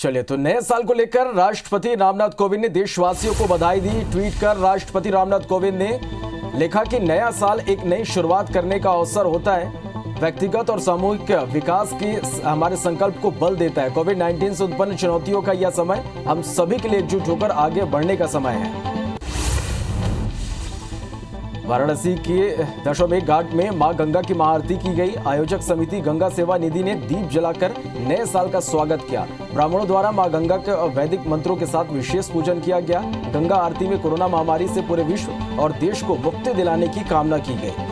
चलिए, तो नए साल को लेकर राष्ट्रपति रामनाथ कोविंद ने देशवासियों को बधाई दी। ट्वीट कर राष्ट्रपति रामनाथ कोविंद ने लिखा कि नया साल एक नई शुरुआत करने का अवसर होता है, व्यक्तिगत और सामूहिक विकास के हमारे संकल्प को बल देता है। कोविड-19 से उत्पन्न चुनौतियों का यह समय हम सभी के लिए एकजुट होकर आगे बढ़ने का समय है। वाराणसी के दशाश्वमेध घाट में मां गंगा की महाआरती की गई। आयोजक समिति गंगा सेवा निधि ने दीप जलाकर नए साल का स्वागत किया। ब्राह्मणों द्वारा मां गंगा के वैदिक मंत्रों के साथ विशेष पूजन किया गया। गंगा आरती में कोरोना महामारी से पूरे विश्व और देश को मुक्ति दिलाने की कामना की गई।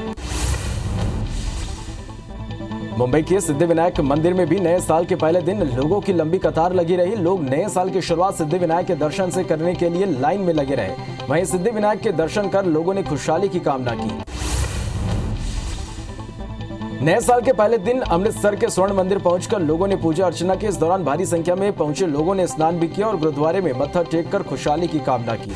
मुंबई के सिद्धिविनायक मंदिर में भी नए साल के पहले दिन लोगों की लंबी कतार लगी रही। लोग नए साल की शुरुआत सिद्धिविनायक के दर्शन से करने के लिए लाइन में लगे रहे। वहीं सिद्धिविनायक के दर्शन कर लोगों ने खुशहाली की कामना की। नए साल के पहले दिन अमृतसर के स्वर्ण मंदिर पहुंचकर लोगों ने पूजा अर्चना की। इस दौरान भारी संख्या में पहुंचे लोगों ने स्नान भी किया और गुरुद्वारे में मत्था टेककर खुशहाली की कामना की।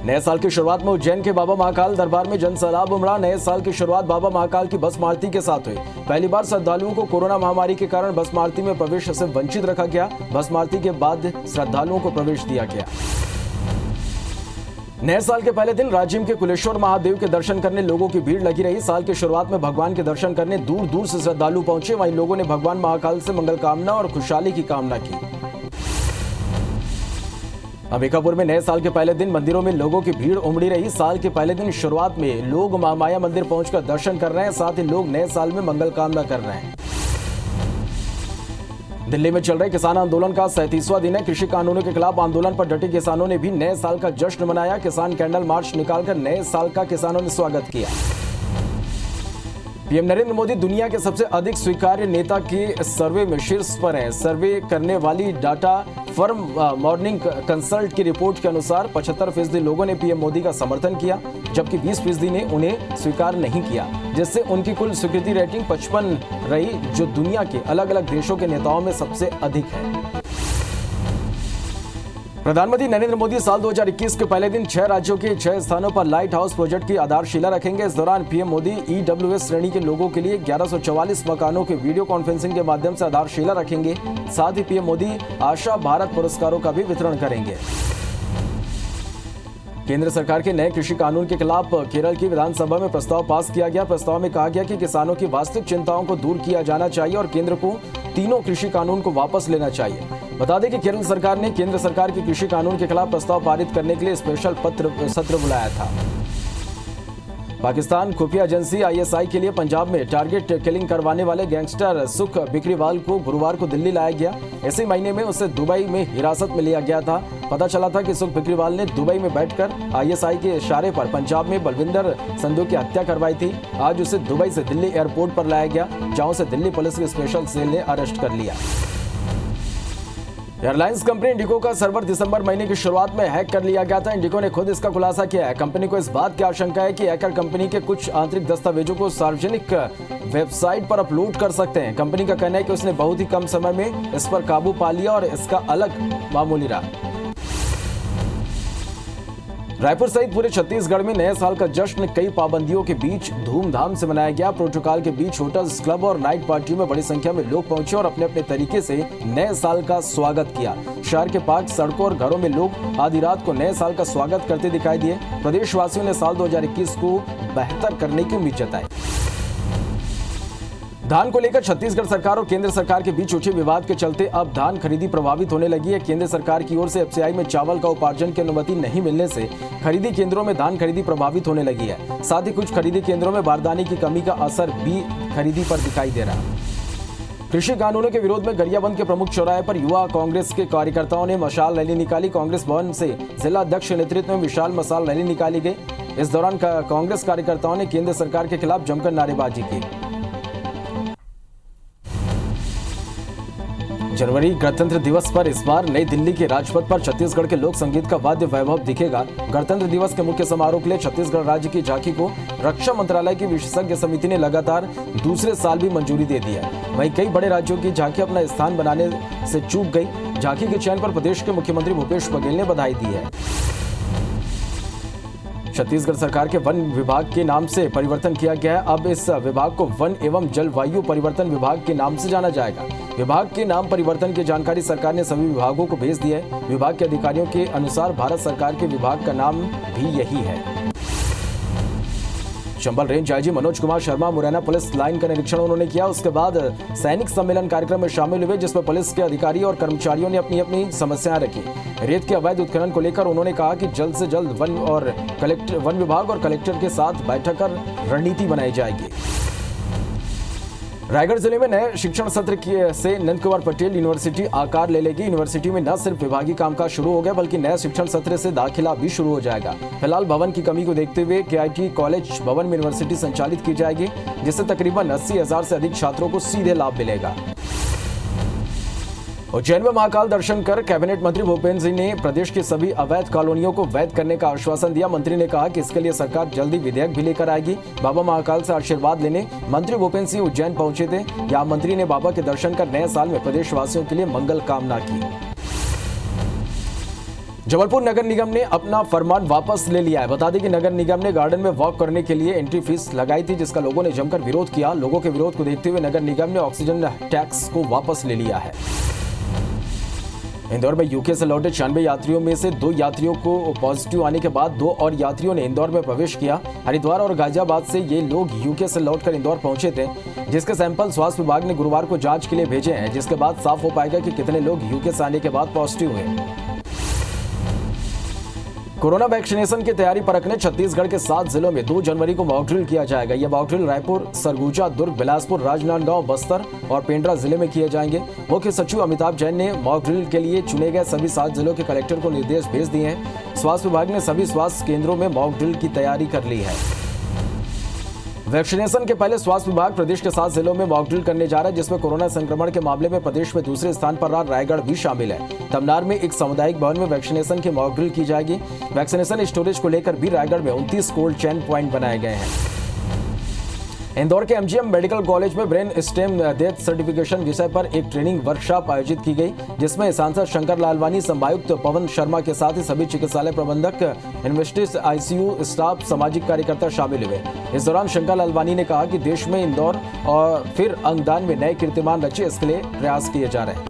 नए साल की शुरुआत में उज्जैन के बाबा महाकाल दरबार में जनसैलाब उमड़ा। नए साल की शुरुआत बाबा महाकाल की भस्म आरती के साथ हुई। पहली बार श्रद्धालुओं को कोरोना महामारी के कारण भस्म आरती में प्रवेश से वंचित रखा गया। भस्म आरती के बाद श्रद्धालुओं को प्रवेश दिया गया। नए साल के पहले दिन राजिम के कुलेश्वर महादेव के दर्शन करने लोगों की भीड़ लगी रही। साल की शुरुआत में भगवान के दर्शन करने दूर दूर से श्रद्धालु पहुंचे। वहीं लोगों ने भगवान महाकाल से मंगल कामना और खुशहाली की कामना की। अंबिकापुर में नए साल के पहले दिन मंदिरों में लोगों की भीड़ उमड़ी रही। साल के पहले दिन शुरुआत में लोग महामाया मंदिर पहुंचकर दर्शन कर रहे हैं। साथ ही लोग नए साल में मंगल कामना कर रहे हैं। दिल्ली में चल रहे किसान आंदोलन का 37वां दिन है। कृषि कानूनों के खिलाफ आंदोलन पर डटे किसानों ने भी नए साल का जश्न मनाया। किसान कैंडल मार्च निकालकर नए साल का किसानों ने स्वागत किया। पीएम नरेंद्र मोदी दुनिया के सबसे अधिक स्वीकार्य नेता के सर्वे में शीर्ष पर हैं। सर्वे करने वाली डाटा फर्म मॉर्निंग कंसल्ट की रिपोर्ट के अनुसार 75% लोगों ने पीएम मोदी का समर्थन किया, जबकि 20% ने उन्हें स्वीकार नहीं किया, जिससे उनकी कुल स्वीकृति रेटिंग 55 रही, जो दुनिया के अलग अलग देशों के नेताओं में सबसे अधिक है। प्रधानमंत्री नरेंद्र मोदी साल 2021 के पहले दिन 6 राज्यों के 6 स्थानों पर लाइट हाउस प्रोजेक्ट की आधारशिला रखेंगे। इस दौरान पीएम मोदी ईडब्ल्यूएस श्रेणी के लोगों के लिए 1144 मकानों के वीडियो कॉन्फ्रेंसिंग के माध्यम से आधारशिला रखेंगे। साथ ही पीएम मोदी आशा भारत पुरस्कारों का भी वितरण करेंगे। केंद्र सरकार के नए कृषि कानून के खिलाफ केरल की विधानसभा में प्रस्ताव पास किया गया। प्रस्ताव में कहा गया कि किसानों की वास्तविक चिंताओं को दूर किया जाना चाहिए और केंद्र को तीनों कृषि कानून को वापस लेना चाहिए। बता दें कि केरल सरकार ने केंद्र सरकार के कृषि कानून के खिलाफ प्रस्ताव पारित करने के लिए स्पेशल सत्र बुलाया था। पाकिस्तान खुफिया एजेंसी आईएसआई के लिए पंजाब में टारगेट किलिंग करवाने वाले गैंगस्टर सुख बिकरीवाल को गुरुवार को दिल्ली लाया गया। इसी महीने में उसे दुबई में हिरासत में लिया गया था। पता चला था कि सुख बिकरीवाल ने दुबई में बैठकर आईएसआई के इशारे पर पंजाब में बलविंदर संधू की हत्या करवाई थी। आज उसे दुबई से दिल्ली एयरपोर्ट पर लाया गया, जहां उसे दिल्ली पुलिस की स्पेशल सेल ने अरेस्ट कर लिया। एयरलाइंस कंपनी इंडिगो का सर्वर दिसंबर महीने की शुरुआत में हैक कर लिया गया था। इंडिगो ने खुद इसका खुलासा किया है। कंपनी को इस बात की आशंका है कि हैकर कंपनी के कुछ आंतरिक दस्तावेजों को सार्वजनिक वेबसाइट पर अपलोड कर सकते हैं। कंपनी का कहना है कि उसने बहुत ही कम समय में इस पर काबू पा लिया और इसका अलग मामूली रहा। रायपुर सहित पूरे छत्तीसगढ़ में नए साल का जश्न कई पाबंदियों के बीच धूमधाम से मनाया गया। प्रोटोकॉल के बीच होटल्स, क्लब और नाइट पार्टियों में बड़ी संख्या में लोग पहुंचे और अपने अपने तरीके से नए साल का स्वागत किया। शहर के पार्क, सड़कों और घरों में लोग आधी रात को नए साल का स्वागत करते दिखाई दिए। प्रदेशवासियों ने साल 2021 को बेहतर करने की उम्मीद जताई। धान को लेकर छत्तीसगढ़ सरकार और केंद्र सरकार के बीच उठे विवाद के चलते अब धान खरीदी प्रभावित होने लगी है। केंद्र सरकार की ओर से एफसीआई में चावल का उपार्जन की अनुमति नहीं मिलने से खरीदी केंद्रों में धान खरीदी प्रभावित होने लगी है। साथ ही कुछ खरीदी केंद्रों में बारदाने की कमी का असर भी खरीदी पर दिखाई दे रहा है। कृषि कानूनों के विरोध में गरियाबंद के प्रमुख चौराहे पर युवा कांग्रेस के कार्यकर्ताओं ने मशाल रैली निकाली। कांग्रेस भवन से जिला अध्यक्ष के नेतृत्व में विशाल मशाल रैली निकाली गई। इस दौरान कांग्रेस कार्यकर्ताओं ने केंद्र सरकार के खिलाफ जमकर नारेबाजी की। जनवरी गणतंत्र दिवस पर इस बार नई दिल्ली के राजपथ पर छत्तीसगढ़ के लोक संगीत का वाद्य वैभव दिखेगा। गणतंत्र दिवस के मुख्य समारोह के लिए छत्तीसगढ़ राज्य की झांकी को रक्षा मंत्रालय की विशेषज्ञ समिति ने लगातार दूसरे साल भी मंजूरी दे दी है। वहीं कई बड़े राज्यों की झांकी अपना स्थान बनाने से चूक गई। झांकी के चयन पर प्रदेश के मुख्यमंत्री भूपेश बघेल ने बधाई दी है। छत्तीसगढ़ सरकार के वन विभाग के नाम से परिवर्तन किया गया है। अब इस विभाग को वन एवं जलवायु परिवर्तन विभाग के नाम से जाना जाएगा। विभाग के नाम परिवर्तन की जानकारी सरकार ने सभी विभागों को भेज दी है। विभाग के अधिकारियों के अनुसार भारत सरकार के विभाग का नाम भी यही है। Chambal range IG Manoj Kumar Sharma Morena police line का निरीक्षण उन्होंने किया। उसके बाद सैनिक सम्मेलन कार्यक्रम में शामिल हुए, जिसमें पुलिस के अधिकारी और कर्मचारियों ने अपनी अपनी समस्याएं रखी। रेत के अवैध उत्खनन को लेकर उन्होंने कहा कि जल्द से जल्द वन विभाग और कलेक्टर के साथ बैठक कर रणनीति बनाई जाएगी। रायगढ़ जिले में नए शिक्षण सत्र से नंद कुमार पटेल यूनिवर्सिटी आकार ले लेगी। यूनिवर्सिटी में न सिर्फ विभागीय कामकाज शुरू हो गया, बल्कि नए शिक्षण सत्र से दाखिला भी शुरू हो जाएगा। फिलहाल भवन की कमी को देखते हुए केआईटी कॉलेज भवन में यूनिवर्सिटी संचालित की जाएगी, जिससे तकरीबन 80,000 से अधिक छात्रों को सीधे लाभ मिलेगा। उज्जैन में महाकाल दर्शन कर कैबिनेट मंत्री भूपेन्द्र सिंह ने प्रदेश की सभी अवैध कॉलोनियों को वैध करने का आश्वासन दिया। मंत्री ने कहा कि इसके लिए सरकार जल्दी विधेयक भी लेकर आएगी। बाबा महाकाल से आशीर्वाद लेने मंत्री भूपेन्द्र सिंह उज्जैन पहुंचे थे। यहां मंत्री ने बाबा के दर्शन कर नए साल में प्रदेशवासियों के लिए मंगल कामना की। जबलपुर नगर निगम ने अपना फरमान वापस ले लिया है। बता दें कि नगर निगम ने गार्डन में वॉक करने के लिए एंट्री फीस लगाई थी, जिसका लोगों ने जमकर विरोध किया। लोगों के विरोध को देखते हुए नगर निगम ने ऑक्सीजन टैक्स को वापस ले लिया है। इंदौर में यूके से लौटे 96 यात्रियों में से 2 यात्रियों को पॉजिटिव आने के बाद 2 और यात्रियों ने इंदौर में प्रवेश किया। हरिद्वार और गाजियाबाद से ये लोग यूके से लौटकर इंदौर पहुंचे थे, जिसके सैंपल स्वास्थ्य विभाग ने गुरुवार को जांच के लिए भेजे हैं, जिसके बाद साफ हो पाएगा कि कितने लोग यूके से आने के बाद पॉजिटिव हुए। कोरोना वैक्सीनेशन की तैयारी परखने छत्तीसगढ़ के 7 जिलों में 2 जनवरी को मॉक ड्रिल किया जाएगा। यह मॉक ड्रिल रायपुर, सरगुजा, दुर्ग, बिलासपुर, राजनांदगांव, बस्तर और पेंड्रा जिले में किए जाएंगे। मुख्य सचिव अमिताभ जैन ने मॉक ड्रिल के लिए चुने गए सभी 7 जिलों के कलेक्टर को निर्देश भेज दिए हैं। स्वास्थ्य विभाग ने सभी स्वास्थ्य केंद्रों में मॉक ड्रिल की तैयारी कर ली है। वैक्सीनेशन के पहले स्वास्थ्य विभाग प्रदेश के 7 जिलों में मॉक ड्रिल करने जा रहा है, जिसमें कोरोना संक्रमण के मामले में प्रदेश में दूसरे स्थान पर रहा रायगढ़ भी शामिल है। तमनार में एक सामुदायिक भवन में वैक्सीनेशन की मॉक ड्रिल की जाएगी। वैक्सीनेशन स्टोरेज को लेकर भी रायगढ़ में 29 कोल्ड चेन पॉइंट बनाए गए हैं। इंदौर के एमजीएम मेडिकल कॉलेज में ब्रेन स्टेम डेथ सर्टिफिकेशन विषय पर एक ट्रेनिंग वर्कशॉप आयोजित की गई, जिसमें सांसद शंकर लालवानी, संभायुक्त पवन शर्मा के साथ ही सभी चिकित्सालय प्रबंधक, इन्वेस्टिस, आईसीयू स्टाफ, सामाजिक कार्यकर्ता शामिल हुए। इस दौरान शंकर लालवानी ने कहा कि देश में इंदौर और फिर अंगदान में नए कीर्तिमान रचे, इसके लिए प्रयास किए जा रहे हैं।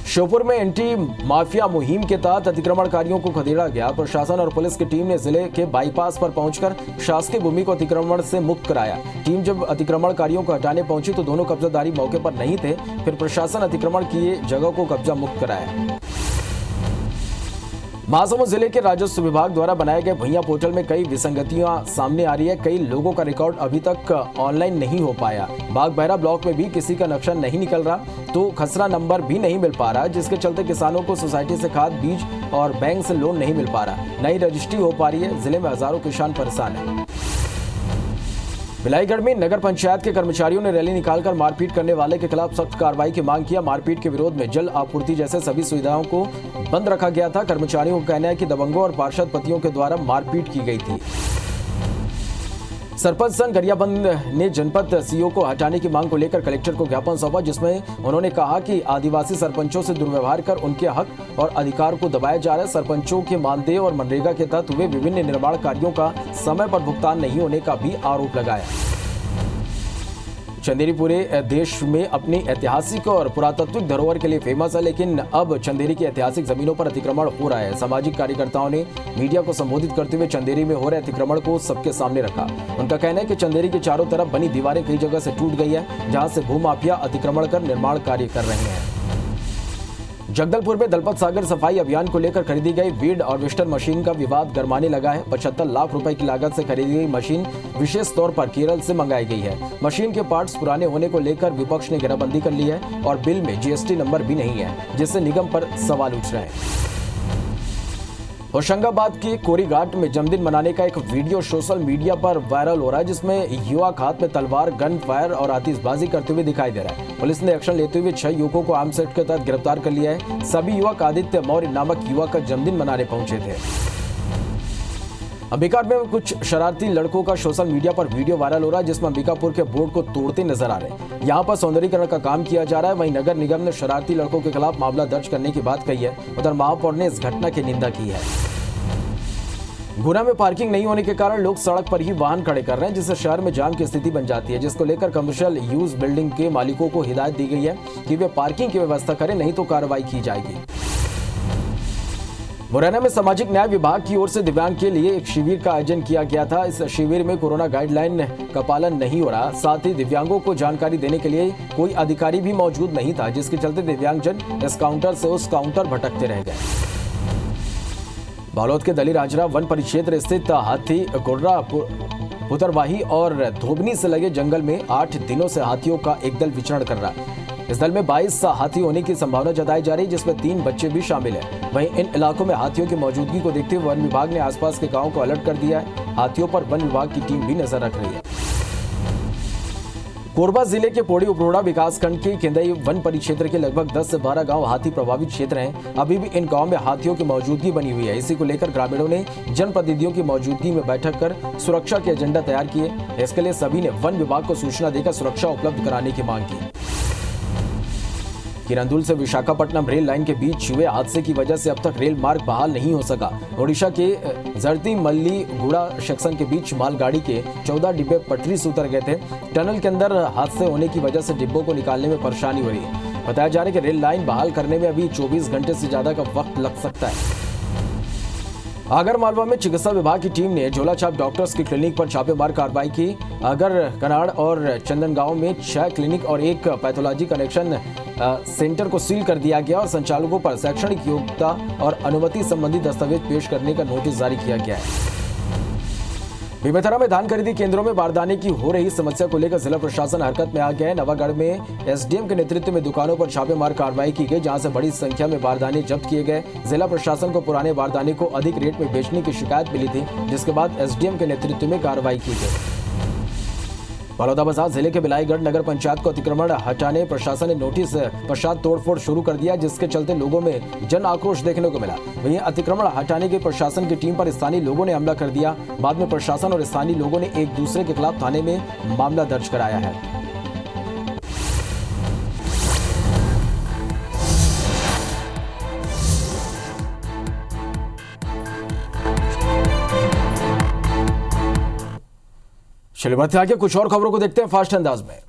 श्योपुर में एंटी माफिया मुहिम के तहत अतिक्रमणकारियों को खदेड़ा गया। प्रशासन और पुलिस की टीम ने जिले के बाईपास पर पहुंचकर शासकीय भूमि को अतिक्रमण से मुक्त कराया। टीम जब अतिक्रमणकारियों को हटाने पहुंची तो दोनों कब्जाधारी मौके पर नहीं थे। फिर प्रशासन अतिक्रमण किए जगह को कब्जा मुक्त कराया। महासमुंद जिले के राजस्व विभाग द्वारा बनाए गए भुइयां पोर्टल में कई विसंगतियां सामने आ रही है। कई लोगों का रिकॉर्ड अभी तक ऑनलाइन नहीं हो पाया। बागबहरा ब्लॉक में भी किसी का नक्शा नहीं निकल रहा, तो खसरा नंबर भी नहीं मिल पा रहा, जिसके चलते किसानों को सोसाइटी से खाद, बीज और बैंक से लोन नहीं मिल पा रहा। नई रजिस्ट्री हो पा रही है। जिले में हजारों किसान परेशान हैं। भिलाईगढ़ में नगर पंचायत के कर्मचारियों ने रैली निकालकर मारपीट करने वाले के खिलाफ सख्त कार्रवाई की मांग किया। मारपीट के विरोध में जल आपूर्ति जैसे सभी सुविधाओं को बंद रखा गया था। कर्मचारियों का कहना है कि दबंगों और पार्षद पतियों के द्वारा मारपीट की गई थी। सरपंच संघ गरियाबंद ने जनपद सीईओ को हटाने की मांग को लेकर कलेक्टर को ज्ञापन सौंपा, जिसमें उन्होंने कहा कि आदिवासी सरपंचों से दुर्व्यवहार कर उनके हक और अधिकार को दबाया जा रहा है। सरपंचों के मानदेय और मनरेगा के तहत हुए विभिन्न निर्माण कार्यों का समय पर भुगतान नहीं होने का भी आरोप लगाया। चंदेरी पूरे देश में अपनी ऐतिहासिक और पुरातात्विक धरोहर के लिए फेमस है, लेकिन अब चंदेरी की ऐतिहासिक जमीनों पर अतिक्रमण हो रहा है। सामाजिक कार्यकर्ताओं ने मीडिया को संबोधित करते हुए चंदेरी में हो रहे अतिक्रमण को सबके सामने रखा। उनका कहना है कि चंदेरी के चारों तरफ बनी दीवारें कई जगह से टूट गई है, जहां से भूमाफिया अतिक्रमण कर निर्माण कार्य कर रहे हैं। जगदलपुर में दलपत सागर सफाई अभियान को लेकर खरीदी गई वीड हार्वेस्टर मशीन का विवाद गरमाने लगा है। 75 लाख रुपए की लागत से खरीदी गई मशीन विशेष तौर पर केरल से मंगाई गई है। मशीन के पार्ट्स पुराने होने को लेकर विपक्ष ने घेराबंदी कर ली है और बिल में जीएसटी नंबर भी नहीं है, जिससे निगम पर सवाल उठ रहे हैं। होशंगाबाद की कोरी घाट में जन्मदिन मनाने का एक वीडियो सोशल मीडिया पर वायरल हो रहा है, जिसमें युवक हाथ में तलवार, गन फायर और आतिशबाजी करते हुए दिखाई दे रहा है। पुलिस ने एक्शन लेते हुए 6 युवकों को आर्म्स एक्ट के तहत गिरफ्तार कर लिया है। सभी युवक आदित्य मौर्य नामक युवक का जन्मदिन मनाने पहुंचे थे। अंबिकापुर में कुछ शरारती लड़कों का सोशल मीडिया पर वीडियो वायरल हो रहा है, जिसमें अंबिकापुर के बोर्ड को तोड़ते नजर आ रहे हैं। यहाँ पर सौंदर्यीकरण का काम किया जा रहा है। वहीं नगर निगम ने शरारती लड़कों के खिलाफ मामला दर्ज करने की बात कही है। उधर महापौर ने इस घटना की निंदा की है। गुना में पार्किंग नहीं होने के कारण लोग सड़क पर ही वाहन खड़े कर रहे हैं, जिससे शहर में जाम की स्थिति बन जाती है, जिसको लेकर कमर्शियल यूज बिल्डिंग के मालिकों को हिदायत दी गई है कि वे पार्किंग की व्यवस्था करें, नहीं तो कार्रवाई की जाएगी। मुरैना में सामाजिक न्याय विभाग की ओर से दिव्यांग के लिए एक शिविर का आयोजन किया गया था। इस शिविर में कोरोना गाइडलाइन का पालन नहीं हो रहा, साथ ही दिव्यांगों को जानकारी देने के लिए कोई अधिकारी भी मौजूद नहीं था, जिसके चलते दिव्यांगजन इस काउंटर से उस काउंटर भटकते रह गए। बालोद के दली राजरा वन परिक्षेत्र स्थित हाथी गुर्रा पुतरवाही और धोबनी से लगे जंगल में 8 दिनों से हाथियों का एक दल विचरण कर रहा है। इस दल में 22 हाथी होने की संभावना जताई जा रही है, जिसमें 3 बच्चे भी शामिल हैं। वहीं इन इलाकों में हाथियों की मौजूदगी को देखते हुए वन विभाग ने आसपास के गांवों को अलर्ट कर दिया है। हाथियों पर वन विभाग की टीम भी नजर रख रही है। कोरबा जिले के पोड़ी उपरोड़ा विकासखंड के केंदई वन परिक्षेत्र के लगभग 10 से 12 गांव हाथी प्रभावित क्षेत्र हैं। अभी भी इन गांव में हाथियों की मौजूदगी बनी हुई है। इसी को लेकर ग्रामीणों ने जनप्रतिनिधियों की मौजूदगी में बैठक कर सुरक्षा के एजेंडा तैयार किए। इसके लिए सभी ने वन विभाग को सूचना देकर सुरक्षा उपलब्ध कराने की मांग की। किरंदुल से विशाखापट्टनम रेल लाइन के बीच हुए हादसे की वजह से अब तक रेल मार्ग बहाल नहीं हो सका। ओडिशा के जर्ती मल्ली गुड़ा सेक्शन के बीच मालगाड़ी के 14 डिब्बे पटरी से उतर गए थे। टनल के अंदर हादसे होने की वजह से डिब्बों को निकालने में परेशानी हो रही है। बताया जा रहा है कि रेल लाइन बहाल करने में अभी 24 घंटे से ज्यादा का वक्त लग सकता है। आगरमालवा में चिकित्सा विभाग की टीम ने झोलाछाप डॉक्टर्स की क्लिनिक पर छापेमार कार्रवाई की। आगर कनाड़ और चंदनगांव में 6 क्लिनिक और 1 पैथोलॉजी कनेक्शन सेंटर को सील कर दिया गया और संचालकों पर शैक्षणिक योग्यता और अनुमति संबंधी दस्तावेज पेश करने का नोटिस जारी किया गया है। बेमेतरा में धान खरीदी केंद्रों में बारदाने की हो रही समस्या को लेकर जिला प्रशासन हरकत में आ गया है। नवागढ़ में एसडीएम के नेतृत्व में दुकानों पर छापेमार कार्रवाई की गई, जहां से बड़ी संख्या में बारदाने जब्त किए गए। जिला प्रशासन को पुराने बारदाने को अधिक रेट में बेचने की शिकायत मिली थी, जिसके बाद एसडीएम के नेतृत्व में कार्रवाई की गई। बलौदाबाजार जिले के बिलाईगढ़ नगर पंचायत को अतिक्रमण हटाने प्रशासन ने नोटिस पश्चात तोड़फोड़ शुरू कर दिया, जिसके चलते लोगों में जन आक्रोश देखने को मिला। वहीं अतिक्रमण हटाने की प्रशासन की टीम पर स्थानीय लोगों ने हमला कर दिया। बाद में प्रशासन और स्थानीय लोगों ने एक दूसरे के खिलाफ थाने में मामला दर्ज कराया है। चलिए बढ़ते आगे कुछ और खबरों को देखते हैं फास्ट अंदाज में।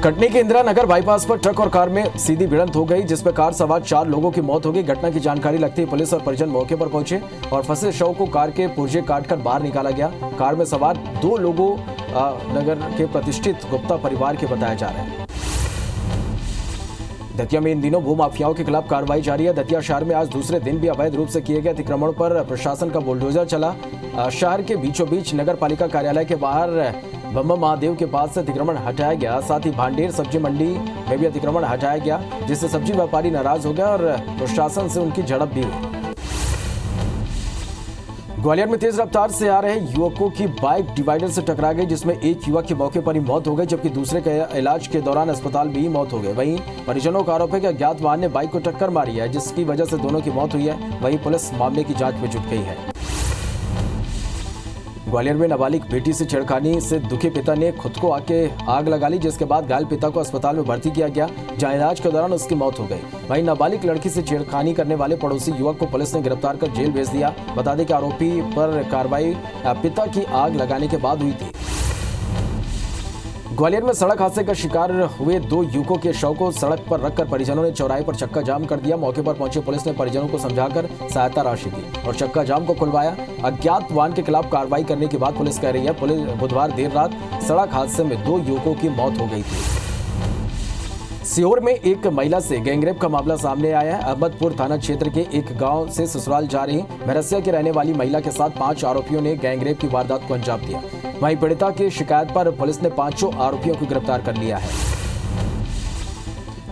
कटनी के इंदिरा नगर बाईपास पर ट्रक और कार में सीधी भिड़ंत हो गई, जिसमें कार सवार 4 लोगों की मौत हो गई। घटना की जानकारी लगते ही पुलिस और परिजन मौके पर पहुंचे और फंसे शव को कार के पुर्जे काटकर बाहर निकाला गया। कार में सवार 2 लोगों नगर के प्रतिष्ठित गुप्ता परिवार के बताए जा रहे हैं। दतिया में इन दिनों भूमाफियाओं के खिलाफ कार्रवाई जारी है। दतिया शहर में आज दूसरे दिन भी अवैध रूप से किए गए अतिक्रमण पर प्रशासन का बुलडोजर चला। शहर के बीचों बीच नगर पालिका कार्यालय के बाहर बम्बा महादेव के पास से अतिक्रमण हटाया गया। साथ ही भांडेर सब्जी मंडी में भी अतिक्रमण हटाया गया, जिससे सब्जी व्यापारी नाराज हो गया और प्रशासन से उनकी झड़प भी हुई। ग्वालियर में तेज रफ्तार से आ रहे युवकों की बाइक डिवाइडर से टकरा गई, जिसमें एक युवक की मौके पर ही मौत हो गई, जबकि दूसरे के इलाज के दौरान अस्पताल में ही मौत हो गई। वहीं परिजनों का आरोप है कि अज्ञात वाहन ने बाइक को टक्कर मारी है, जिसकी वजह से दोनों की मौत हुई है। वहीं पुलिस मामले की जांच में जुट गई है। ग्वालियर में नाबालिग बेटी से छेड़खानी से दुखी पिता ने खुद को आग लगा ली, जिसके बाद घायल पिता को अस्पताल में भर्ती किया गया, जहां इलाज के दौरान उसकी मौत हो गई। वहीं नाबालिग लड़की से छेड़खानी करने वाले पड़ोसी युवक को पुलिस ने गिरफ्तार कर जेल भेज दिया। बता दें कि आरोपी पर कार्रवाई पिता की आग लगाने के बाद हुई थी। ग्वालियर में सड़क हादसे का शिकार हुए 2 युवकों के शव को सड़क पर रखकर परिजनों ने चौराहे पर चक्का जाम कर दिया। मौके पर पहुंचे पुलिस ने परिजनों को समझाकर सहायता राशि दी और चक्का जाम को खुलवाया। अज्ञात वाहन के खिलाफ कार्रवाई करने की बात पुलिस कह रही है। पुलिस बुधवार देर रात सड़क हादसे में 2 युवकों की मौत हो गई थी। सीहोर में एक महिला से गैंगरेप का मामला सामने आया है। अहमदपुर थाना क्षेत्र के एक गांव से ससुराल जा रही भैरसिया की रहने वाली महिला के साथ 5 आरोपियों ने गैंगरेप की वारदात को अंजाम दिया। वहीं पीड़िता की शिकायत पर पुलिस ने 5 आरोपियों को गिरफ्तार कर लिया है।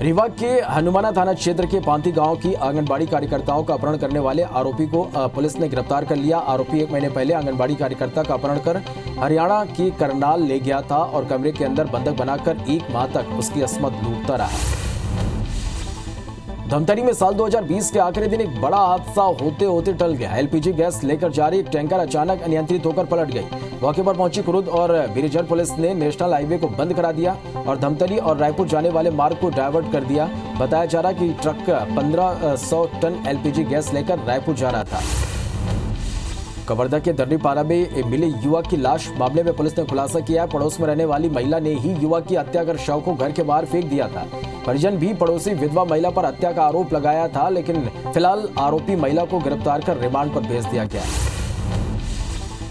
रीवा के हनुमाना थाना क्षेत्र के पांती गांव की आंगनबाड़ी कार्यकर्ताओं का अपहरण करने वाले आरोपी को पुलिस ने गिरफ्तार कर लिया। आरोपी 1 महीने पहले आंगनबाड़ी कार्यकर्ता का अपहरण कर हरियाणा की करनाल ले गया था और कमरे के अंदर बंधक बनाकर 1 माह तक उसकी अस्मत लूटता रहा। धमतरी में साल 2020 के आखिरी दिन एक बड़ा हादसा होते होते टल गया। एलपीजी गैस लेकर जा रही एक टैंकर अचानक अनियंत्रित होकर पलट गई। मौके पर पहुंची कुरुद और बिरिजर पुलिस ने नेशनल हाईवे को बंद करा दिया और धमतरी और रायपुर जाने वाले मार्ग को डायवर्ट कर दिया। बताया जा रहा कि ट्रक 1500 टन एलपीजी गैस लेकर रायपुर जा रहा था। कवर्धा के दर्रीपारा में मिले युवक की लाश मामले में पुलिस ने खुलासा किया। पड़ोस में रहने वाली महिला ने ही युवक की हत्या कर शव को घर के बाहर फेंक दिया था। परिजन भी पड़ोसी विधवा महिला पर हत्या का आरोप लगाया था, लेकिन फिलहाल आरोपी महिला को गिरफ्तार कर रिमांड पर भेज दिया गया।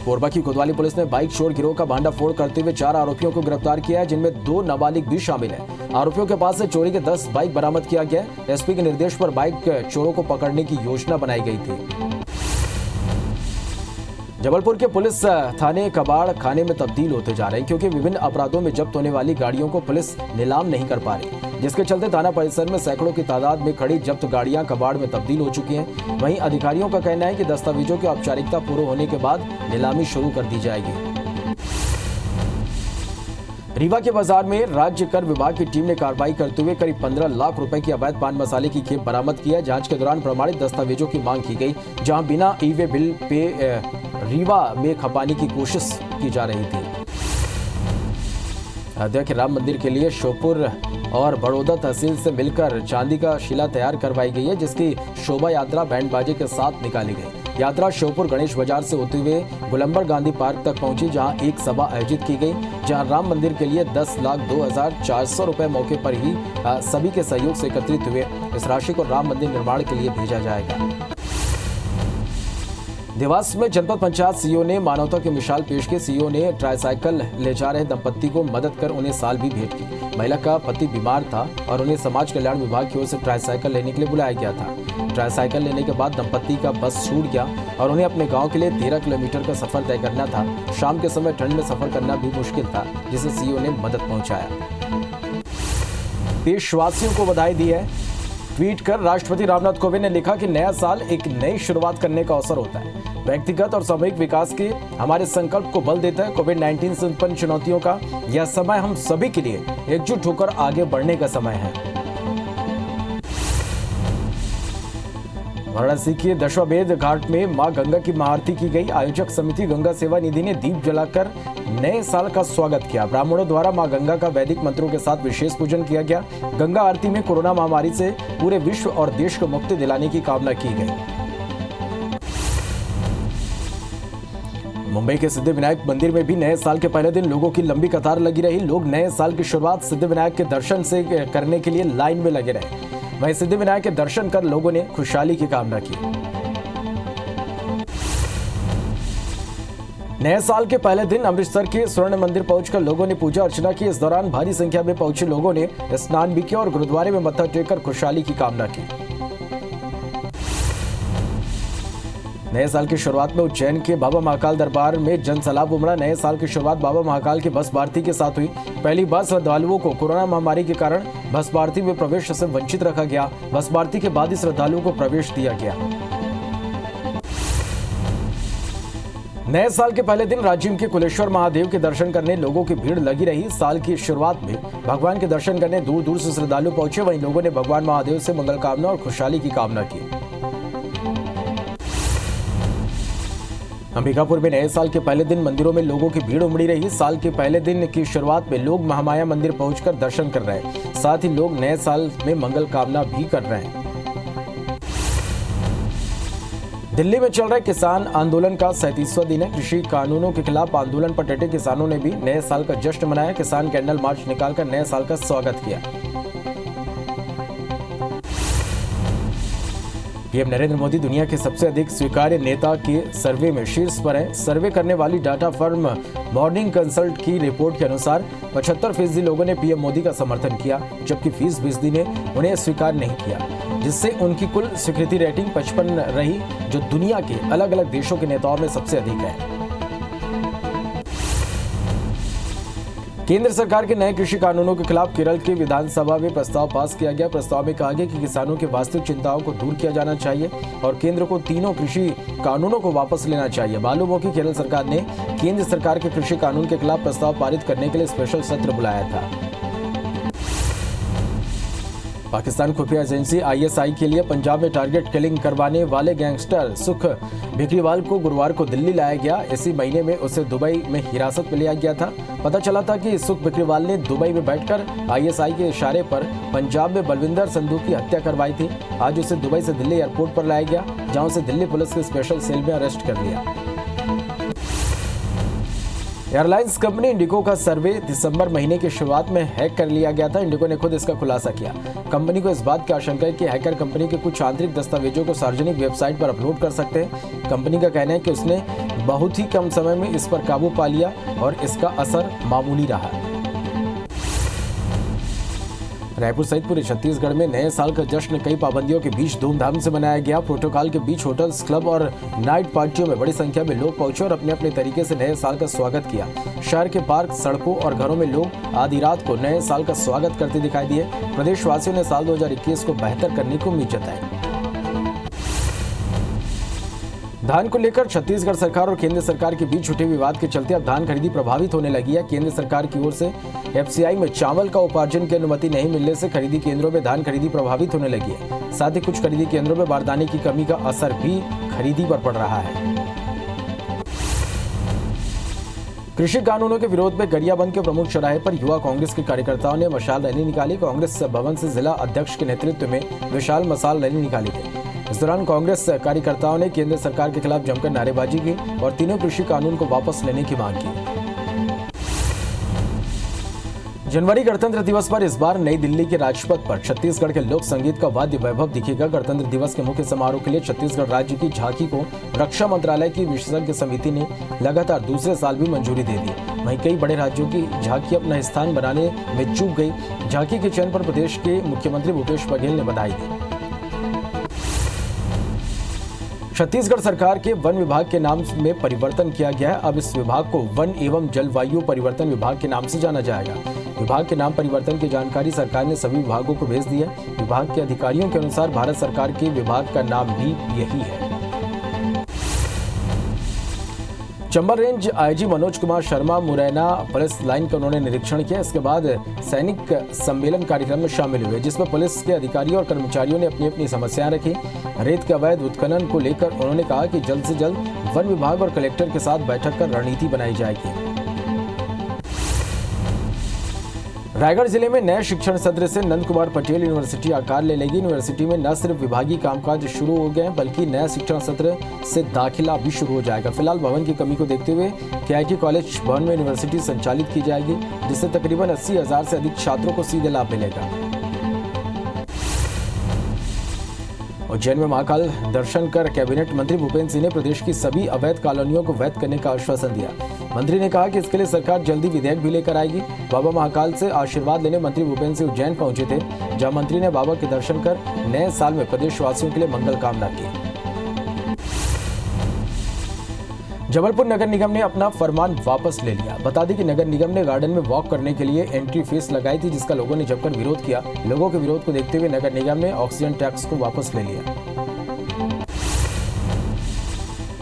कोरबा की कोतवाली पुलिस ने बाइक चोर गिरोह का भांडाफोड़ करते हुए 4 आरोपियों को गिरफ्तार किया है, जिनमें 2 नाबालिग भी शामिल हैं। आरोपियों के पास से चोरी के 10 बाइक बरामद किया गया। एसपी के निर्देश पर बाइक चोरों को पकड़ने की योजना बनाई गई थी। जबलपुर के पुलिस थाने कबाड़ खाने में तब्दील होते जा रहे हैं, क्योंकि विभिन्न अपराधों में जब्त होने वाली गाड़ियों को पुलिस नीलाम नहीं कर पा रही, जिसके चलते थाना परिसर में सैकड़ों की तादाद में खड़ी जब्त गाड़ियां कबाड़ में तब्दील हो चुकी हैं। वहीं अधिकारियों का कहना है कि दस्तावेजों की औपचारिकता पूरे होने के बाद नीलामी शुरू कर दी जाएगी। रीवा के बाजार में राज्य कर विभाग की टीम ने कार्रवाई करते हुए करीब 15 लाख रुपए की अवैध पान मसाले की खेप बरामद की है। जांच के दौरान प्रमाणित दस्तावेजों की मांग की गई, जहां बिना ई-वे बिल पे रीवा में खपाने की कोशिश की जा रही थी। अयोध्या के राम मंदिर के लिए श्योपुर और बड़ौदा तहसील से मिलकर चांदी का शिला तैयार करवाई गई है, जिसकी शोभा यात्रा बैंड बाजे के साथ निकाली गई। यात्रा श्योपुर गणेश बाजार से होते हुए गोलंबर गांधी पार्क तक पहुंची, जहां एक सभा आयोजित की गई, जहां राम मंदिर के लिए 10,02,400 रुपए मौके पर ही सभी के सहयोग से एकत्रित हुए। इस राशि को राम मंदिर निर्माण के लिए भेजा जाएगा। देवास में जनपद पंचायत सीईओ ने मानवता की मिसाल पेश की। सीईओ ने ट्राईसाइकिल ले जा रहे दंपत्ति को मदद कर उन्हें साल भी भेंट की। महिला का पति बीमार था और उन्हें समाज कल्याण विभाग की ओर से ट्राईसाइकिल लेने के लिए बुलाया गया था। ट्राईसाइकिल लेने के बाद दंपत्ति का बस छूट गया और उन्हें अपने गांव के लिए 13 किलोमीटर का सफर तय करना था। शाम के समय ठंड में सफर करना भी मुश्किल था, जिसे सीईओ ने मदद पहुंचाया। देशवासियों को बधाई दी है। ट्वीट कर राष्ट्रपति रामनाथ कोविंद ने लिखा कि नया साल एक नई शुरुआत करने का अवसर होता है, व्यक्तिगत और सामूहिक विकास के हमारे संकल्प को बल देता है। कोविड-19 से उत्पन्न चुनौतियों का यह समय हम सभी के लिए एकजुट होकर आगे बढ़ने का समय है। वाराणसी के दशाश्वमेध घाट में मां गंगा की महाआरती की गई। आयोजक समिति गंगा सेवा निधि ने दीप जलाकर नए साल का स्वागत किया। ब्राह्मणों द्वारा मां गंगा का वैदिक मंत्रों के साथ विशेष पूजन किया गया। गंगा आरती में कोरोना महामारी से पूरे विश्व और देश को मुक्ति दिलाने की कामना की गई। मुंबई के सिद्धिविनायक मंदिर में भी नए साल के पहले दिन लोगों की लंबी कतार लगी रही। लोग नए साल की शुरुआत सिद्धिविनायक के दर्शन से करने के लिए लाइन में लगे रहे। वहीं सिद्धिविनायक के दर्शन कर लोगों ने खुशहाली की कामना की। नए साल के पहले दिन अमृतसर के स्वर्ण मंदिर पहुंचकर लोगों ने पूजा अर्चना की। इस दौरान भारी संख्या में पहुंचे लोगों ने स्नान भी किया और गुरुद्वारे में मत्था टेककर खुशहाली की कामना की। नए साल की शुरुआत में उज्जैन के बाबा महाकाल दरबार में जनसैलाब उमड़ा। नए साल की शुरुआत बाबा महाकाल की बस भारती के साथ हुई। पहली बार श्रद्धालुओं को कोरोना महामारी के कारण बस भारती में प्रवेश से वंचित रखा गया। बस भारती के बाद ही श्रद्धालुओं को प्रवेश दिया गया। नए साल के पहले दिन राजिम के कुलेश्वर महादेव के दर्शन करने लोगों की भीड़ लगी रही। साल की शुरुआत में भगवान के दर्शन करने दूर दूर से श्रद्धालु पहुंचे। वहीं लोगों ने भगवान महादेव से मंगल कामना और खुशहाली की कामना की। अंबिकापुर में नए साल के पहले दिन मंदिरों में लोगों की भीड़ उमड़ी रही। साल के पहले दिन की शुरुआत में लोग महामाया मंदिर पहुंचकर दर्शन कर रहे हैं। साथ ही लोग नए साल में मंगल कामना भी कर रहे हैं। दिल्ली में चल रहे किसान आंदोलन का 37वां दिन है। कृषि कानूनों के खिलाफ आंदोलन पर डटे किसानों ने भी नए साल का जश्न मनाया। किसान कैंडल मार्च निकालकर नए साल का स्वागत किया। पीएम नरेंद्र मोदी दुनिया के सबसे अधिक स्वीकार्य नेता के सर्वे में शीर्ष पर है। सर्वे करने वाली डाटा फर्म मॉर्निंग कंसल्ट की रिपोर्ट के अनुसार 75% लोगों ने पीएम मोदी का समर्थन किया, जबकि 20% ने उन्हें स्वीकार नहीं किया, जिससे उनकी कुल स्वीकृति रेटिंग 55 रही, जो दुनिया के अलग अलग देशों के नेताओं में सबसे अधिक है। केंद्र सरकार के नए कृषि कानूनों के खिलाफ केरल की विधानसभा में प्रस्ताव पास किया गया। प्रस्ताव में कहा गया कि किसानों की वास्तविक चिंताओं को दूर किया जाना चाहिए और केंद्र को तीनों कृषि कानूनों को वापस लेना चाहिए। मालूम हो कि केरल सरकार ने केंद्र सरकार के कृषि कानून के खिलाफ प्रस्ताव पारित करने के लिए स्पेशल सत्र बुलाया था। पाकिस्तान खुफिया एजेंसी ISI के लिए पंजाब में टारगेट किलिंग करवाने वाले गैंगस्टर सुख बिकरीवाल को गुरुवार को दिल्ली लाया गया। इसी महीने में उसे दुबई में हिरासत में लिया गया था। पता चला था कि सुख बिकरीवाल ने दुबई में बैठकर ISI के इशारे पर पंजाब में बलविंदर संधू की हत्या करवाई थी। आज उसे दुबई से दिल्ली एयरपोर्ट पर लाया गया, जहां उसे दिल्ली पुलिस के स्पेशल सेल में अरेस्ट कर लिया। एयरलाइंस कंपनी इंडिगो का सर्वे दिसंबर महीने की शुरुआत में हैक कर लिया गया था। इंडिगो ने खुद इसका खुलासा किया। कंपनी को इस बात की आशंका है कि हैकर कंपनी के कुछ आंतरिक दस्तावेजों को सार्वजनिक वेबसाइट पर अपलोड कर सकते हैं। कंपनी का कहना है कि उसने बहुत ही कम समय में इस पर काबू पा लिया और इसका असर मामूली रहा। रायपुर सहित पूरे छत्तीसगढ़ में नए साल का जश्न कई पाबंदियों के बीच धूमधाम से मनाया गया। प्रोटोकॉल के बीच होटल्स, क्लब और नाइट पार्टियों में बड़ी संख्या में लोग पहुंचे और अपने अपने तरीके से नए साल का स्वागत किया। शहर के पार्क, सड़कों और घरों में लोग आधी रात को नए साल का स्वागत करते दिखाई दिए। प्रदेशवासियों ने साल 2021 को बेहतर करने की उम्मीद जताई। धान को लेकर छत्तीसगढ़ सरकार और केंद्र सरकार के बीच छूटे विवाद के चलते अब धान खरीदी प्रभावित होने लगी है। केंद्र सरकार की ओर से FCI में चावल का उपार्जन की अनुमति नहीं मिलने से खरीदी केंद्रों में धान खरीदी प्रभावित होने लगी है। साथ ही कुछ खरीदी केंद्रों में बारदाने की कमी का असर भी खरीदी पर पड़ रहा है। कृषि कानूनों के विरोध में गरियाबंद के प्रमुख चौराहे पर युवा कांग्रेस के कार्यकर्ताओं ने मशाल रैली निकाली। कांग्रेस भवन से जिला अध्यक्ष के नेतृत्व में विशाल मशाल रैली निकाली गई। इस दौरान कांग्रेस कार्यकर्ताओं ने केंद्र सरकार के खिलाफ जमकर नारेबाजी की और तीनों कृषि कानून को वापस लेने की मांग की। जनवरी गणतंत्र दिवस पर इस बार नई दिल्ली के राजपथ पर छत्तीसगढ़ के लोक संगीत का वाद्य वैभव दिखेगा। गणतंत्र दिवस के मुख्य समारोह के लिए छत्तीसगढ़ राज्य की झांकी को रक्षा मंत्रालय की विशेषज्ञ समिति ने लगातार दूसरे साल भी मंजूरी दे दी। वहीं कई बड़े राज्यों की झांकी अपना स्थान बनाने में चूक गई। झांकी के चयन पर प्रदेश के मुख्यमंत्री भूपेश बघेल ने बधाई दी। छत्तीसगढ़ सरकार के वन विभाग के नाम में परिवर्तन किया गया है। अब इस विभाग को वन एवं जलवायु परिवर्तन विभाग के नाम से जाना जाएगा। विभाग के नाम परिवर्तन की जानकारी सरकार ने सभी विभागों को भेज दी है। विभाग के अधिकारियों के अनुसार भारत सरकार के विभाग का नाम भी यही है। Chambal range IG Manoj Kumar Sharma Morena police line का उन्होंने निरीक्षण किया। इसके बाद सैनिक सम्मेलन कार्यक्रम में शामिल हुए, जिसमें पुलिस के अधिकारियों और कर्मचारियों ने अपनी अपनी समस्याएं रखी। रेत के अवैध उत्खनन को लेकर उन्होंने कहा कि जल्द से जल्द वन विभाग और कलेक्टर के साथ बैठक कर रणनीति बनाई जाएगी। रायगढ़ जिले में नए शिक्षण सत्र से नंद कुमार पटेल यूनिवर्सिटी आकार ले लेगी। यूनिवर्सिटी में न सिर्फ विभागीय कामकाज शुरू हो गए हैं, बल्कि नया शिक्षण सत्र से दाखिला भी शुरू हो जाएगा। फिलहाल भवन की कमी को देखते हुए KIT कॉलेज भवन में यूनिवर्सिटी संचालित की जाएगी, जिससे तकरीबन 80,000 से अधिक छात्रों को सीधे लाभ मिलेगा। उज्जैन में महाकाल दर्शन कर कैबिनेट मंत्री भूपेंद्र सिंह ने प्रदेश की सभी अवैध कॉलोनियों को वैध करने का आश्वासन दिया। मंत्री ने कहा कि इसके लिए सरकार जल्दी विधेयक भी लेकर आएगी। बाबा महाकाल से आशीर्वाद लेने मंत्री भूपेंद्र सिंह उज्जैन पहुंचे थे, जहां मंत्री ने बाबा के दर्शन कर नए साल में प्रदेशवासियों के लिए मंगल कामना की। जबलपुर नगर निगम ने अपना फरमान वापस ले लिया। बता दें कि नगर निगम ने गार्डन में वॉक करने के लिए एंट्री फीस लगाई थी, जिसका लोगों ने जमकर विरोध किया। लोगों के विरोध को देखते हुए नगर निगम ने ऑक्सीजन टैक्स को वापस ले लिया।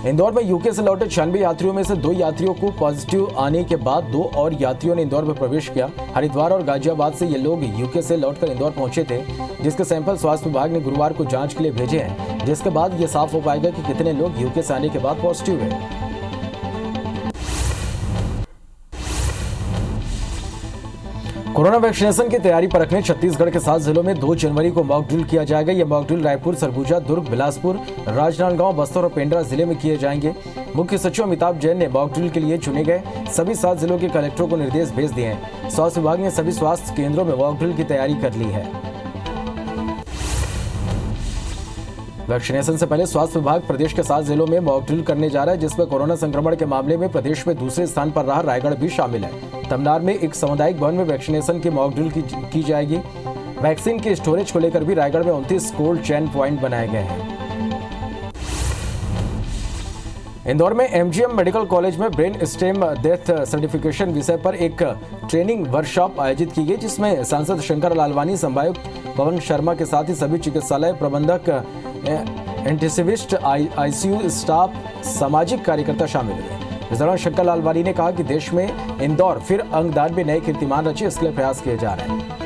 इंदौर में यूके से लौटे 96 यात्रियों में से 2 यात्रियों को पॉजिटिव आने के बाद 2 और यात्रियों ने इंदौर में प्रवेश किया। हरिद्वार और गाजियाबाद से ये लोग यूके से लौटकर इंदौर पहुंचे थे, जिसके सैंपल स्वास्थ्य विभाग ने गुरुवार को जांच के लिए भेजे हैं, जिसके बाद ये साफ हो पाएगा कि कितने लोग यूके से आने के बाद पॉजिटिव है। कोरोना वैक्सीनेशन की तैयारी परखने छत्तीसगढ़ के 7 जिलों में 2 जनवरी को मॉक ड्रिल किया जाएगा। यह मॉक ड्रिल रायपुर, सरगुजा, दुर्ग, बिलासपुर, राजनांदगांव, बस्तर और पेंड्रा जिले में किए जाएंगे। मुख्य सचिव अमिताभ जैन ने मॉक ड्रिल के लिए चुने गए सभी 7 जिलों के कलेक्टरों को निर्देश भेज दिए हैं। स्वास्थ्य विभाग ने सभी स्वास्थ्य केंद्रों में मॉक ड्रिल की तैयारी कर ली है। वैक्सीनेशन से पहले स्वास्थ्य विभाग प्रदेश के 7 जिलों में मॉक ड्रिल करने जा रहा है, जिसमें कोरोना संक्रमण के मामले में प्रदेश में दूसरे स्थान पर रहा रायगढ़ भी शामिल है। तमनार में एक सामुदायिक भवन में वैक्सीनेशन की मॉक ड्रिल की जाएगी। वैक्सीन के स्टोरेज को लेकर भी रायगढ़ में 29 कोल्ड चेन प्वाइंट बनाए गए हैं। इंदौर में MGM मेडिकल कॉलेज में ब्रेन स्टेम डेथ सर्टिफिकेशन विषय पर एक ट्रेनिंग वर्कशॉप आयोजित की गई, जिसमें सांसद शंकर लालवानी, संभायुक्त पवन शर्मा के साथ ही सभी चिकित्सालय प्रबंधक, इंटेंसिविस्ट, ICU स्टाफ, सामाजिक कार्यकर्ता शामिल हुए। इस दौरान शंकर लालवानी ने कहा कि देश में इंदौर फिर अंगदान में नए कीर्तिमान रचे, इसके लिए प्रयास किए जा रहे हैं।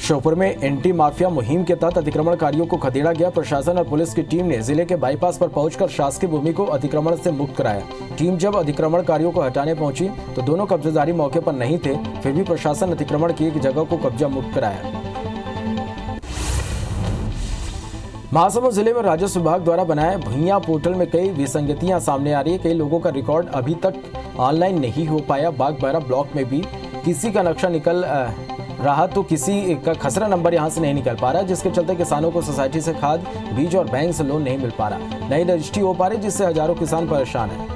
श्योपुर में एंटी माफिया मुहिम के तहत अतिक्रमणकारियों को खदेड़ा गया। प्रशासन और पुलिस की टीम ने जिले के बाईपास पर पहुंचकर शासकीय भूमि को अतिक्रमण से मुक्त कराया। टीम जब अतिक्रमणकारियों को हटाने पहुंची तो दोनों कब्जेदारी मौके पर नहीं थे, फिर भी प्रशासन अतिक्रमण की एक जगह को कब्जा मुक्त कराया। महासमुंद जिले में राजस्व विभाग द्वारा बनाए भुइयां पोर्टल में कई विसंगतियां सामने आ रही है। कई लोगों का रिकॉर्ड अभी तक ऑनलाइन नहीं हो पाया। बागबाहरा ब्लॉक में भी किसी का नक्शा निकल रहा तो किसी का खसरा नंबर यहां से नहीं निकल पा रहा, जिसके चलते किसानों को सोसाइटी से खाद, बीज और बैंक से लोन नहीं मिल पा रहा, नई रजिस्ट्री हो पा रही, जिससे हजारों किसान परेशान हैं।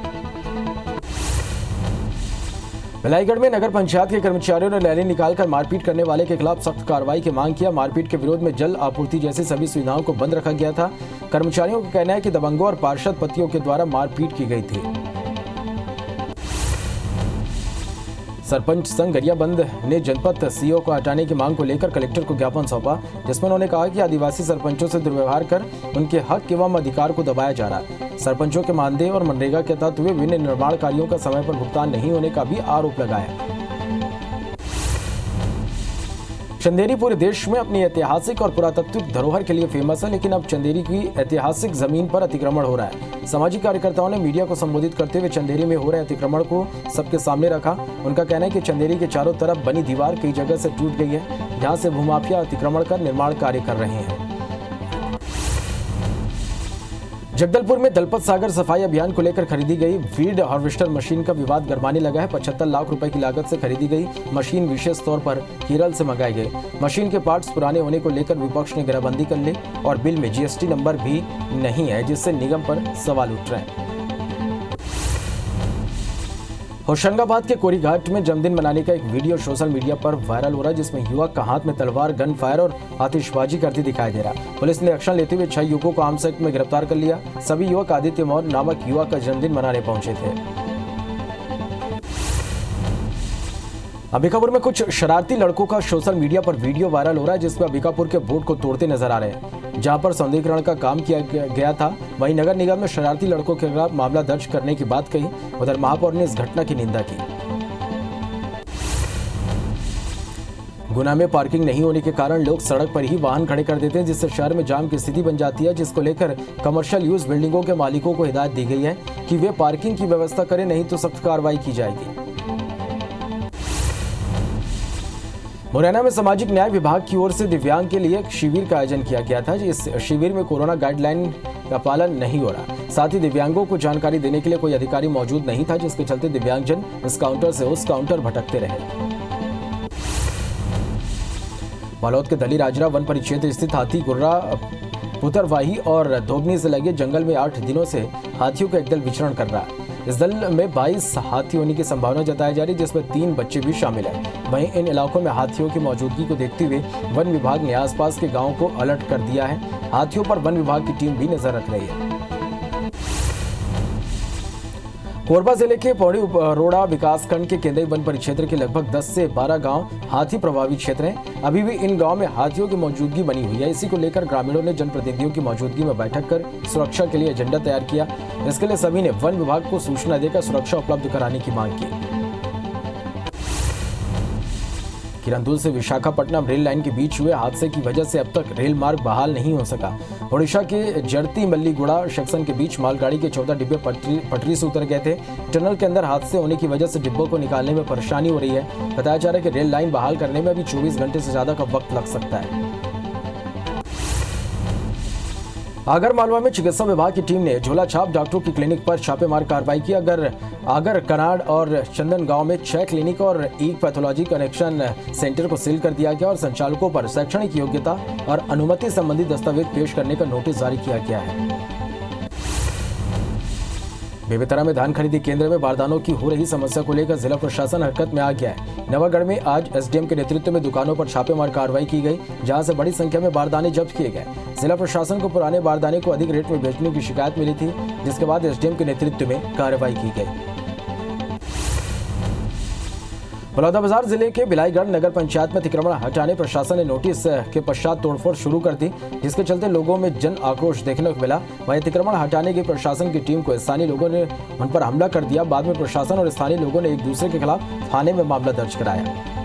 भिलाईगढ़ में नगर पंचायत के कर्मचारियों ने रैली निकालकर मारपीट करने वाले के खिलाफ सख्त कार्रवाई की मांग किया। मारपीट के विरोध में जल आपूर्ति जैसी सभी सुविधाओं को बंद रखा गया था। कर्मचारियों का कहना है कि दबंगों और पार्षद पतियों के द्वारा मारपीट की गई थी। सरपंच संघ गरियाबंद ने जनपद सीईओ को हटाने की मांग को लेकर कलेक्टर को ज्ञापन सौंपा, जिसमें उन्होंने कहा कि आदिवासी सरपंचों से दुर्व्यवहार कर उनके हक एवं अधिकार को दबाया जा रहा है। सरपंचों के मानदेय और मनरेगा के तहत हुए विभिन्न निर्माण कार्यों का समय पर भुगतान नहीं होने का भी आरोप लगाया। चंदेरी पूरे देश में अपनी ऐतिहासिक और पुरातात्विक धरोहर के लिए फेमस है, लेकिन अब चंदेरी की ऐतिहासिक जमीन पर अतिक्रमण हो रहा है। सामाजिक कार्यकर्ताओं ने मीडिया को संबोधित करते हुए चंदेरी में हो रहे अतिक्रमण को सबके सामने रखा। उनका कहना है कि चंदेरी के चारों तरफ बनी दीवार कई जगह से टूट गई है, जहां से भूमाफिया अतिक्रमण कर निर्माण कार्य कर रहे हैं। जगदलपुर में दलपत सागर सफाई अभियान को लेकर खरीदी गई वीड हार्वेस्टर मशीन का विवाद गरमाने लगा है। 75 लाख रुपए की लागत से खरीदी गई मशीन विशेष तौर पर केरल से मंगाई गई। मशीन के पार्ट्स पुराने होने को लेकर विपक्ष ने घेराबंदी कर ली और बिल में जीएसटी नंबर भी नहीं है, जिससे निगम पर सवाल उठ रहे हैं। होशंगाबाद के कोरी घाट में जन्मदिन मनाने का एक वीडियो सोशल मीडिया पर वायरल हो रहा है, जिसमें युवक का हाथ में तलवार, गन फायर और आतिशबाजी करते दिखाई दे रहा। पुलिस ने एक्शन लेते हुए 6 युवकों को आर्म्स एक्ट में गिरफ्तार कर लिया। सभी युवक आदित्य मौर्य नामक युवक का जन्मदिन मनाने पहुंचे थे। अंबिकापुर में कुछ शरारती लड़कों का सोशल मीडिया पर वीडियो वायरल हो रहा है, जिसमें अंबिकापुर के बोर्ड को तोड़ते नजर आ रहे हैं। जहां पर सौंदर्यीकरण का काम किया गया था, वहीं नगर निगम में शरारती लड़कों के खिलाफ मामला दर्ज करने की बात कही। उधर महापौर ने इस घटना की निंदा की। गुना में पार्किंग नहीं होने के कारण लोग सड़क पर ही वाहन खड़े कर देते हैं, जिससे शहर में जाम की स्थिति बन जाती है, जिसको लेकर कमर्शियल यूज बिल्डिंगों के मालिकों को हिदायत दी गई है कि वे पार्किंग की व्यवस्था करें, नहीं तो सख्त कार्रवाई की जाएगी। मुरैना में सामाजिक न्याय विभाग की ओर से दिव्यांग के लिए एक शिविर का आयोजन किया गया था। इस शिविर में कोरोना गाइडलाइन का पालन नहीं हो रहा, साथ ही दिव्यांगों को जानकारी देने के लिए कोई अधिकारी मौजूद नहीं था, जिसके चलते दिव्यांगजन इस काउंटर से उस काउंटर भटकते रहे। बालोद के दली राजरा वन परिक्षेत्र स्थित हाथी गुर्रा पुतरवाही और धोबनी से लगे जंगल में 8 दिनों से हाथियों का एक दल विचरण कर रहा है। इस दल में 22 हाथी होने की संभावना जताई जा रही है, जिसमें 3 बच्चे भी शामिल हैं। वहीं इन इलाकों में हाथियों की मौजूदगी को देखते हुए वन विभाग ने आसपास के गांवों को अलर्ट कर दिया है। हाथियों पर वन विभाग की टीम भी नजर रख रही है। कोरबा जिले के पौड़ी रोड़ा विकासखंड के केंद्रीय वन परिक्षेत्र के लगभग 10 से 12 गांव हाथी प्रभावित क्षेत्र हैं। अभी भी इन गांव में हाथियों की मौजूदगी बनी हुई है। इसी को लेकर ग्रामीणों ने जनप्रतिनिधियों की मौजूदगी में बैठक कर सुरक्षा के लिए एजेंडा तैयार किया। इसके लिए सभी ने वन विभाग को सूचना देकर सुरक्षा उपलब्ध कराने की मांग की। किरंदुल से विशाखापट्टनम रेल लाइन के बीच हुए हादसे की वजह से अब तक रेल मार्ग बहाल नहीं हो सका। ओडिशा के जड़ती मल्लीगुड़ा सेक्शन के बीच मालगाड़ी के 14 डिब्बे पटरी से उतर गए थे। टनल के अंदर हादसे होने की वजह से डिब्बों को निकालने में परेशानी हो रही है। बताया जा रहा है कि रेल लाइन बहाल करने में अभी 24 घंटे से ज्यादा का वक्त लग सकता है। आगरमालवा में चिकित्सा विभाग की टीम ने झोला छाप डॉक्टरों की क्लिनिक पर छापेमार कार्रवाई की। आगर कनाड और चंदन गांव में 6 क्लिनिक और एक पैथोलॉजी कनेक्शन सेंटर को सील कर दिया गया और संचालकों पर शैक्षणिक योग्यता और अनुमति संबंधी दस्तावेज पेश करने का नोटिस जारी किया गया है। बेमेतरा में धान खरीदी केंद्र में बारदानों की हो रही समस्या को लेकर जिला प्रशासन हरकत में आ गया है। नवागढ़ में आज एसडीएम के नेतृत्व में दुकानों पर छापेमार कार्रवाई की गई, जहां से बड़ी संख्या में बारदाने जब्त किए गए। जिला प्रशासन को पुराने बारदाने को अधिक रेट में बेचने की शिकायत मिली थी, जिसके बाद एसडीएम के नेतृत्व में कार्रवाई की गई। बलौदाबाजार जिले के बिलाईगढ़ नगर पंचायत में अतिक्रमण हटाने प्रशासन ने नोटिस के पश्चात तोड़फोड़ शुरू कर दी, जिसके चलते लोगों में जन आक्रोश देखने को मिला। वहीं अतिक्रमण हटाने की प्रशासन की टीम को स्थानीय लोगों ने उन पर हमला कर दिया। बाद में प्रशासन और स्थानीय लोगों ने एक दूसरे के खिलाफ थाने में मामला दर्ज कराया।